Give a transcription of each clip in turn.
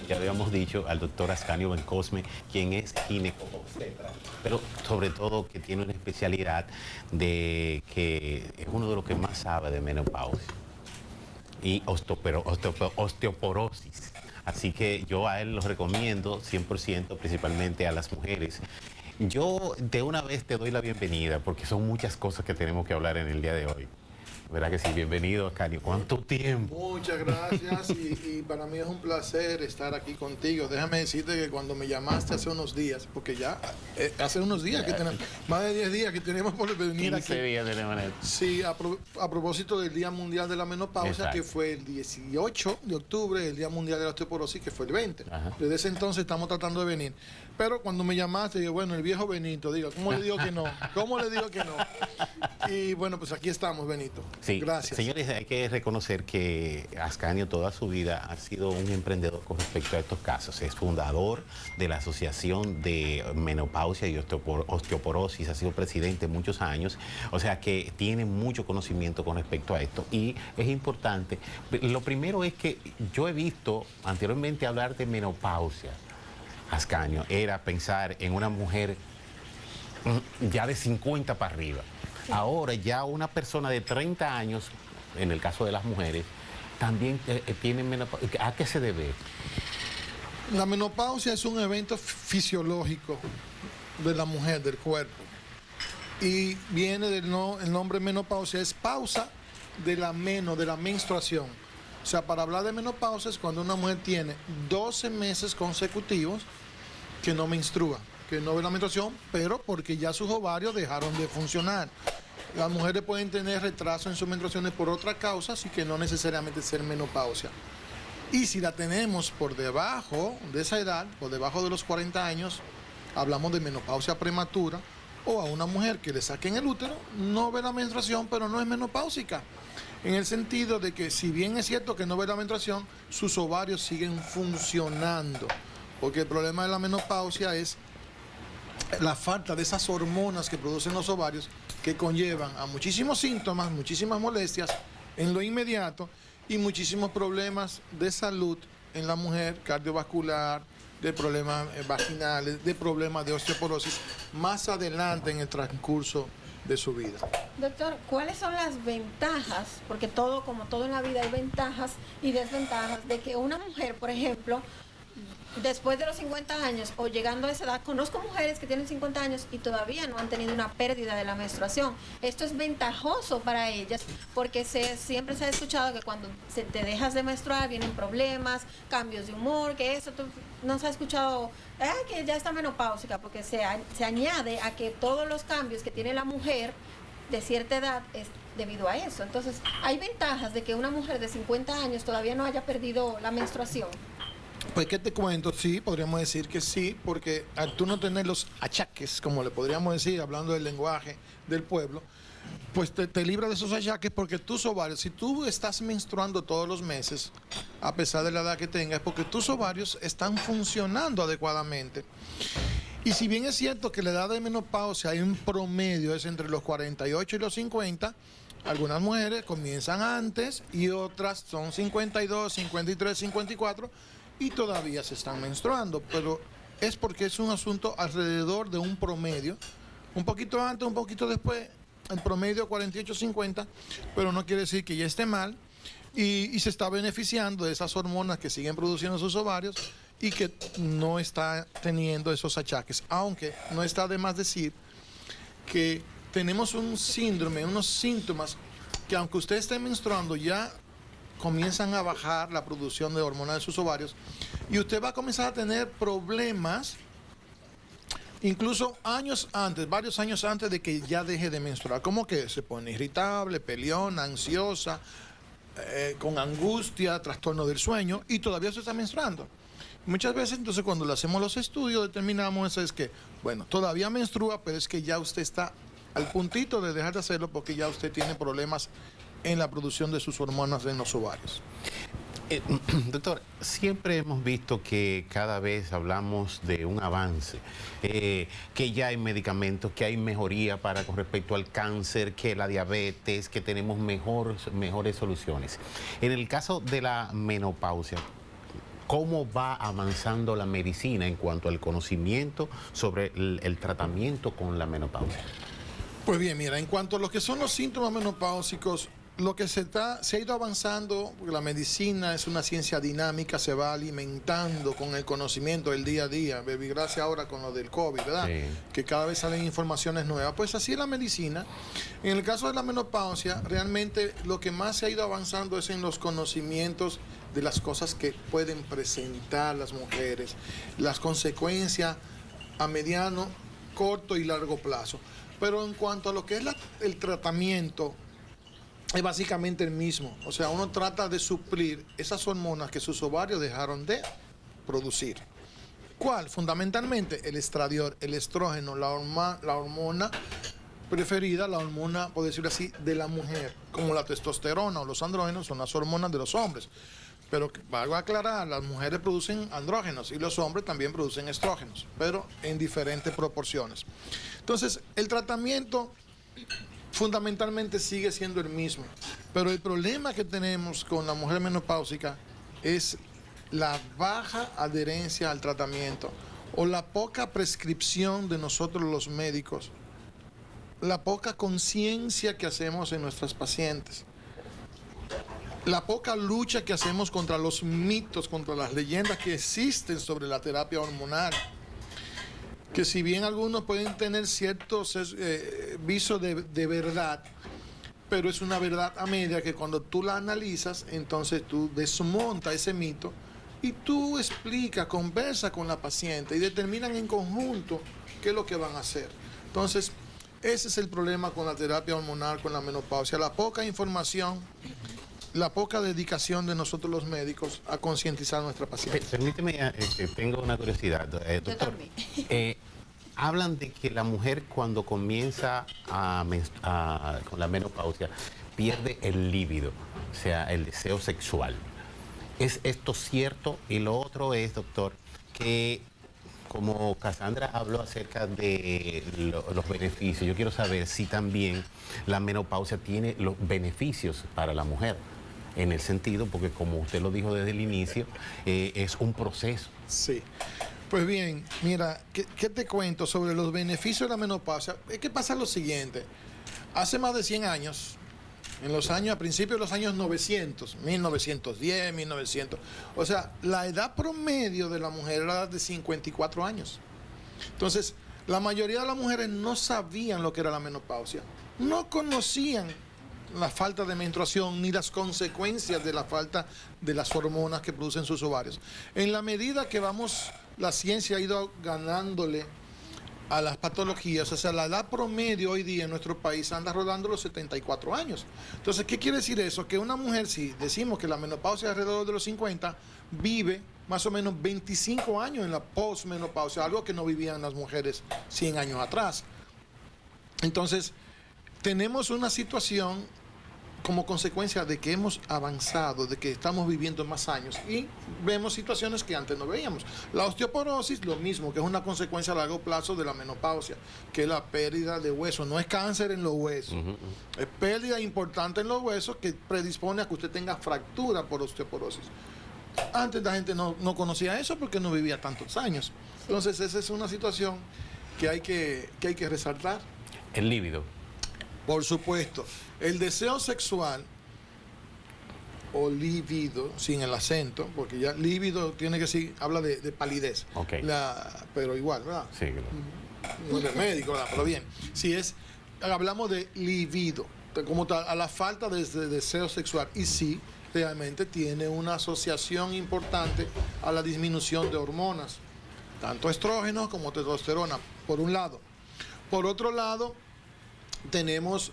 ya habíamos dicho, al doctor Ascanio Bencosme, quien es ginecobstetra, pero sobre todo que tiene una especialidad de que es uno de los que más sabe de menopausia y osteoporosis. Así que yo a él lo recomiendo 100%, principalmente a las mujeres. Yo de una vez te doy la bienvenida porque son muchas cosas que tenemos que hablar en el día de hoy. ¿Verdad que sí? Bienvenido, Ascanio. ¿Cuánto tiempo? Muchas gracias y para mí es un placer estar aquí contigo. Déjame decirte que cuando me llamaste hace unos días, porque ya hace unos días que tenemos, más de 10 días que tenemos por venir 15 aquí. días de manera. Sí, a propósito del Día Mundial de la Menopausia, Exacto. que fue el 18 de octubre, el Día Mundial de la Osteoporosis, que fue el 20. Ajá. Desde ese entonces estamos tratando de venir. Pero cuando me llamaste, digo, bueno, el viejo Benito, digo, ¿cómo le digo que no? ¿Cómo le digo que no? Y bueno, pues aquí estamos, Benito. Sí, Gracias. señores, hay que reconocer que Ascanio toda su vida ha sido un emprendedor con respecto a estos casos. Es fundador de la Asociación de Menopausia y Osteoporosis, ha sido presidente muchos años, o sea que tiene mucho conocimiento con respecto a esto y es importante. Lo primero es que yo he visto anteriormente hablar de menopausia, Ascanio, era pensar en una mujer ya de 50 para arriba. Ahora ya una persona de 30 años, en el caso de las mujeres, también tiene menopausia. ¿A qué se debe? La menopausia es un evento fisiológico de la mujer, del cuerpo. Y viene del el nombre menopausia, es pausa de la menstruación. O sea, para hablar de menopausia es cuando una mujer tiene 12 meses consecutivos que no menstrua, que no ve la menstruación, pero porque ya sus ovarios dejaron de funcionar. Las mujeres pueden tener retraso en sus menstruaciones por otras causas y que no necesariamente ser menopausia. Y si la tenemos por debajo de esa edad, por debajo de los 40 años, hablamos de menopausia prematura, o a una mujer que le saquen el útero, no ve la menstruación, pero no es menopáusica. En el sentido de que si bien es cierto que no ve la menstruación, sus ovarios siguen funcionando. Porque el problema de la menopausia es la falta de esas hormonas que producen los ovarios que conllevan a muchísimos síntomas, muchísimas molestias en lo inmediato y muchísimos problemas de salud en la mujer, cardiovascular, de problemas vaginales, de problemas de osteoporosis más adelante en el transcurso de su vida. Doctor, ¿cuáles son las ventajas? Porque todo, como todo en la vida, hay ventajas y desventajas de que una mujer, por ejemplo, después de los 50 años o llegando a esa edad, conozco mujeres que tienen 50 años y todavía no han tenido una pérdida de la menstruación. Esto es ventajoso para ellas porque siempre se ha escuchado que cuando te dejas de menstruar vienen problemas, cambios de humor, que eso no se ha escuchado, que ya está menopáusica, porque se añade a que todos los cambios que tiene la mujer de cierta edad es debido a eso. Entonces, hay ventajas de que una mujer de 50 años todavía no haya perdido la menstruación. Pues, ¿qué te cuento? Sí, podríamos decir que sí, porque al tú no tener los achaques, como le podríamos decir, hablando del lenguaje del pueblo, pues te libra de esos achaques porque tus ovarios, si tú estás menstruando todos los meses, a pesar de la edad que tengas, es porque tus ovarios están funcionando adecuadamente. Y si bien es cierto que la edad de menopausia hay un promedio, es entre los 48 y los 50, algunas mujeres comienzan antes y otras son 52, 53, 54 y todavía se están menstruando, pero es porque es un asunto alrededor de un promedio, un poquito antes, un poquito después, en promedio 48, 50, pero no quiere decir que ya esté mal y se está beneficiando de esas hormonas que siguen produciendo sus ovarios y que no está teniendo esos achaques, aunque no está de más decir que tenemos un síndrome, unos síntomas que aunque usted esté menstruando ya comienzan a bajar la producción de hormonas de sus ovarios y usted va a comenzar a tener problemas incluso años antes, varios años antes de que ya deje de menstruar, como que se pone irritable, peleona, ansiosa, con angustia, trastorno del sueño y todavía se está menstruando. Muchas veces entonces cuando le hacemos los estudios determinamos eso es que, bueno, todavía menstrua, pero es que ya usted está al puntito de dejar de hacerlo porque ya usted tiene problemas en la producción de sus hormonas en los ovarios. Doctor, siempre hemos visto que cada vez hablamos de un avance, que ya hay medicamentos, que hay mejoría con respecto al cáncer, que la diabetes, que tenemos mejores soluciones. En el caso de la menopausia, ¿Cómo va avanzando la medicina en cuanto al conocimiento sobre el tratamiento con la menopausia? Pues bien, mira, en cuanto a lo que son los síntomas menopáusicos, lo que se ha ido avanzando, porque la medicina es una ciencia dinámica, se va alimentando con el conocimiento del día a día, baby, gracias ahora con lo del COVID, ¿verdad? Sí. Que cada vez salen informaciones nuevas. Pues así es la medicina. En el caso de la menopausia, realmente lo que más se ha ido avanzando es en los conocimientos de las cosas que pueden presentar las mujeres, las consecuencias a mediano, corto y largo plazo. Pero en cuanto a lo que es el tratamiento, es básicamente el mismo. O sea, uno trata de suplir esas hormonas que sus ovarios dejaron de producir. ¿Cuál? Fundamentalmente el estradiol, el estrógeno, la hormona preferida, la hormona, por decirlo así, de la mujer, como la testosterona o los andrógenos son las hormonas de los hombres. Pero valgo a aclarar, las mujeres producen andrógenos y los hombres también producen estrógenos, pero en diferentes proporciones. Entonces, el tratamiento fundamentalmente sigue siendo el mismo, pero el problema que tenemos con la mujer menopáusica es la baja adherencia al tratamiento o la poca prescripción de nosotros los médicos, la poca conciencia que hacemos en nuestras pacientes, la poca lucha que hacemos contra los mitos, contra las leyendas que existen sobre la terapia hormonal, que si bien algunos pueden tener ciertos visos de verdad, pero es una verdad a media que cuando tú la analizas, entonces tú desmontas ese mito y tú explicas, conversas con la paciente y determinan en conjunto qué es lo que van a hacer. Entonces, ese es el problema con la terapia hormonal, con la menopausia, la poca información, la poca dedicación de nosotros los médicos a concientizar a nuestra paciente. Permíteme, tengo una curiosidad, doctor. Hablan de que la mujer cuando comienza con la menopausia pierde el líbido, o sea, el deseo sexual. ¿Es esto cierto? Y lo otro es, doctor, que como Cassandra habló acerca de los beneficios, yo quiero saber si también la menopausia tiene los beneficios para la mujer. En el sentido, porque como usted lo dijo desde el inicio, es un proceso. Sí. Pues bien, mira, ¿qué te cuento sobre los beneficios de la menopausia? Es que pasa lo siguiente. Hace más de 100 años, a principios de los años 900, 1910, 1900, o sea, la edad promedio de la mujer era de 54 años. Entonces, la mayoría de las mujeres no sabían lo que era la menopausia, no conocían la falta de menstruación ni las consecuencias de la falta de las hormonas que producen sus ovarios. En la medida que la ciencia ha ido ganándole a las patologías, o sea, la edad promedio hoy día en nuestro país anda rodando los 74 años. Entonces, ¿qué quiere decir eso? Que una mujer, si decimos que la menopausia es alrededor de los 50, vive más o menos 25 años en la posmenopausia, algo que no vivían las mujeres 100 años atrás. Entonces, tenemos una situación como consecuencia de que hemos avanzado, de que estamos viviendo más años y vemos situaciones que antes no veíamos. La osteoporosis, lo mismo, que es una consecuencia a largo plazo de la menopausia, que es la pérdida de huesos. No es cáncer en los huesos, es pérdida importante en los huesos que predispone a que usted tenga fractura por osteoporosis. Antes la gente no conocía eso porque no vivía tantos años. Entonces esa es una situación que hay que resaltar. El líbido. Por supuesto, el deseo sexual o libido, sin el acento, porque ya líbido tiene que decir, habla de palidez. Okay. Pero igual, ¿verdad? Sí, claro. No es médico, ¿verdad? Pero bien, si hablamos de libido, como tal, a la falta de deseo sexual, y sí, realmente tiene una asociación importante a la disminución de hormonas, tanto estrógenos como testosterona, por un lado. Por otro lado, tenemos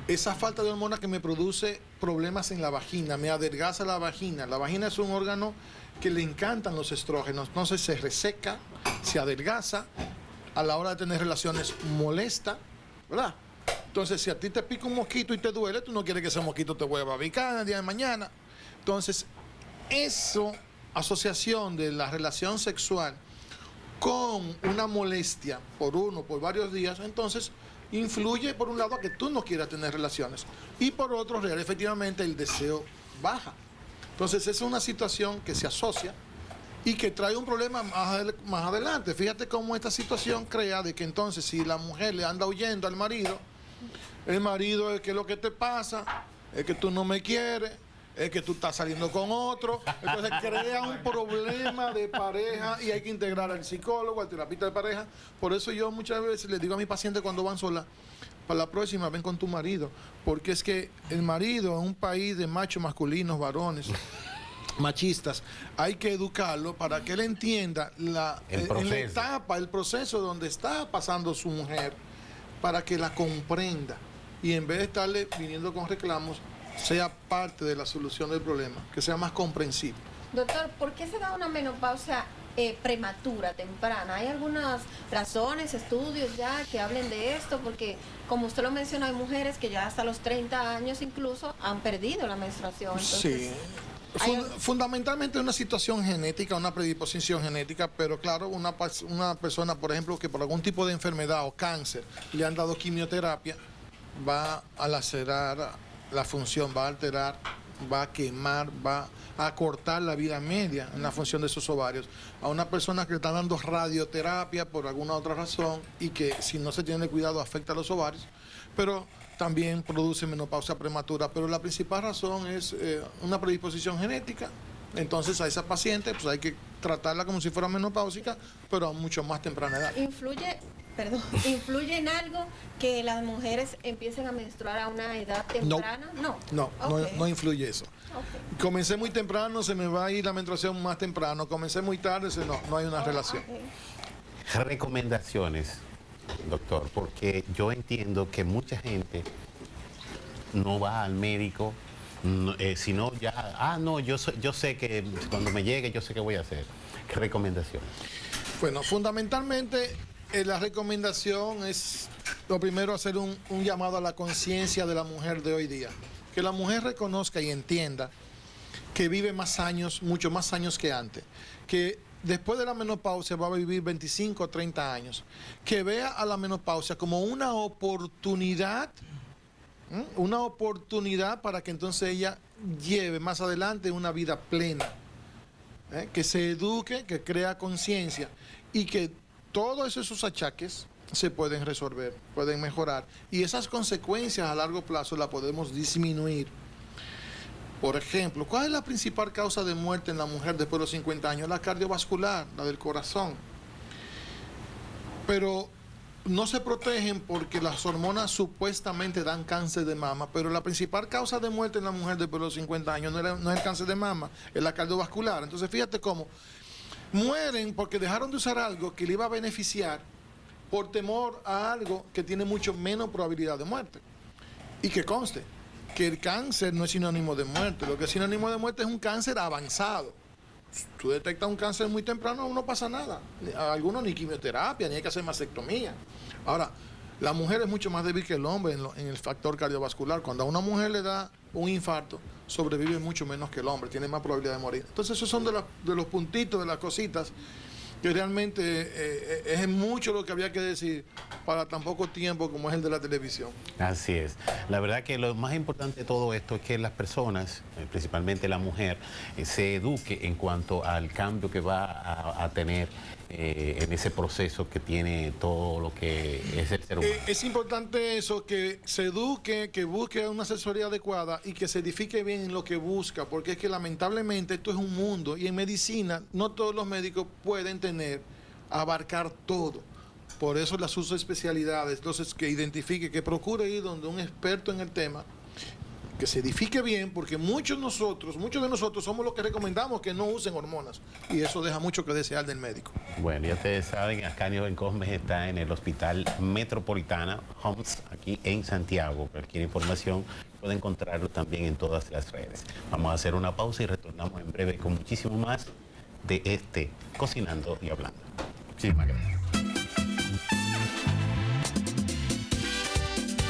esa falta de hormonas que me produce problemas en la vagina, me adelgaza la vagina. La vagina es un órgano que le encantan los estrógenos, entonces se reseca, se adelgaza, a la hora de tener relaciones molesta, ¿verdad? Entonces, si a ti te pica un mosquito y te duele, tú no quieres que ese mosquito te vuelva a picar el día de mañana. Entonces, asociación de la relación sexual con una molestia por varios días, entonces influye por un lado a que tú no quieras tener relaciones y por otro, efectivamente el deseo baja. Entonces es una situación que se asocia y que trae un problema más adelante. Fíjate cómo esta situación crea de que entonces si la mujer le anda huyendo al marido, el marido es que lo que te pasa, es que tú no me quieres, es que tú estás saliendo con otro, entonces crea un problema de pareja y hay que integrar al psicólogo, al terapeuta de pareja. Por eso yo muchas veces les digo a mis pacientes cuando van solas, para la próxima ven con tu marido, porque es que el marido en un país de machos masculinos, varones, machistas, hay que educarlo para que él entienda en la etapa, el proceso donde está pasando su mujer, para que la comprenda y en vez de estarle viniendo con reclamos, sea parte de la solución del problema, que sea más comprensible. Doctor, ¿por qué se da una menopausia prematura, temprana? ¿Hay algunas razones, estudios ya que hablen de esto? Porque, como usted lo menciona, hay mujeres que ya hasta los 30 años incluso han perdido la menstruación. Entonces, sí. Fundamentalmente es una situación genética, una predisposición genética, pero claro, una persona, por ejemplo, que por algún tipo de enfermedad o cáncer le han dado quimioterapia, va a lacerar la función, va a alterar, va a quemar, va a cortar la vida media en la función de sus ovarios. A una persona que le está dando radioterapia por alguna otra razón y que si no se tiene cuidado afecta a los ovarios, pero también produce menopausia prematura. Pero la principal razón es una predisposición genética. Entonces a esa paciente pues hay que tratarla como si fuera menopáusica, pero a mucho más temprana edad. ¿Influye en algo que las mujeres empiecen a menstruar a una edad temprana? No influye eso. Okay. Comencé muy temprano, se me va a ir la menstruación más temprano. Comencé muy tarde, no hay una relación. Okay. Recomendaciones, doctor, porque yo entiendo que mucha gente no va al médico, sino ya, yo sé que cuando me llegue, yo sé qué voy a hacer. ¿Qué recomendaciones? Bueno, fundamentalmente la recomendación es, lo primero, hacer un llamado a la conciencia de la mujer de hoy día. Que la mujer reconozca y entienda que vive más años, mucho más años que antes. Que después de la menopausia va a vivir 25 o 30 años. Que vea a la menopausia como una oportunidad para que entonces ella lleve más adelante una vida plena. Que se eduque, que crea conciencia y que todos esos achaques se pueden resolver, pueden mejorar. Y esas consecuencias a largo plazo las podemos disminuir. Por ejemplo, ¿cuál es la principal causa de muerte en la mujer después de los 50 años? La cardiovascular, la del corazón. Pero no se protegen porque las hormonas supuestamente dan cáncer de mama, pero la principal causa de muerte en la mujer después de los 50 años no es el cáncer de mama, es la cardiovascular. Entonces fíjate cómo mueren porque dejaron de usar algo que le iba a beneficiar por temor a algo que tiene mucho menos probabilidad de muerte. Y que conste que el cáncer no es sinónimo de muerte. Lo que es sinónimo de muerte es un cáncer avanzado. Si tú detectas un cáncer muy temprano, no pasa nada. A algunos ni quimioterapia, ni hay que hacer mastectomía. Ahora, la mujer es mucho más débil que el hombre en el factor cardiovascular. Cuando a una mujer le da un infarto, sobrevive mucho menos que el hombre, tiene más probabilidad de morir. Entonces esos son de los puntitos, de las cositas que realmente es mucho lo que había que decir para tan poco tiempo como es el de la televisión. Así es. La verdad que lo más importante de todo esto es que las personas, principalmente la mujer, se eduque en cuanto al cambio que va a tener en ese proceso que tiene todo lo que es el ser humano. Es importante eso, que se eduque, que busque una asesoría adecuada y que se edifique bien en lo que busca, porque es que lamentablemente esto es un mundo y en medicina no todos los médicos pueden abarcar todo. Por eso las subespecialidades. Entonces, que identifique, que procure ir donde un experto en el tema, que se edifique bien, porque muchos de nosotros somos los que recomendamos que no usen hormonas, y eso deja mucho que desear del médico. Bueno, ya ustedes saben, Ascanio Bencosme está en el Hospital Metropolitana Homs, aquí en Santiago. Cualquier información puede encontrarlo también en todas las redes. Vamos a hacer una pausa y retornamos en breve con muchísimo más de Cocinando y Hablando. Muchísimas gracias.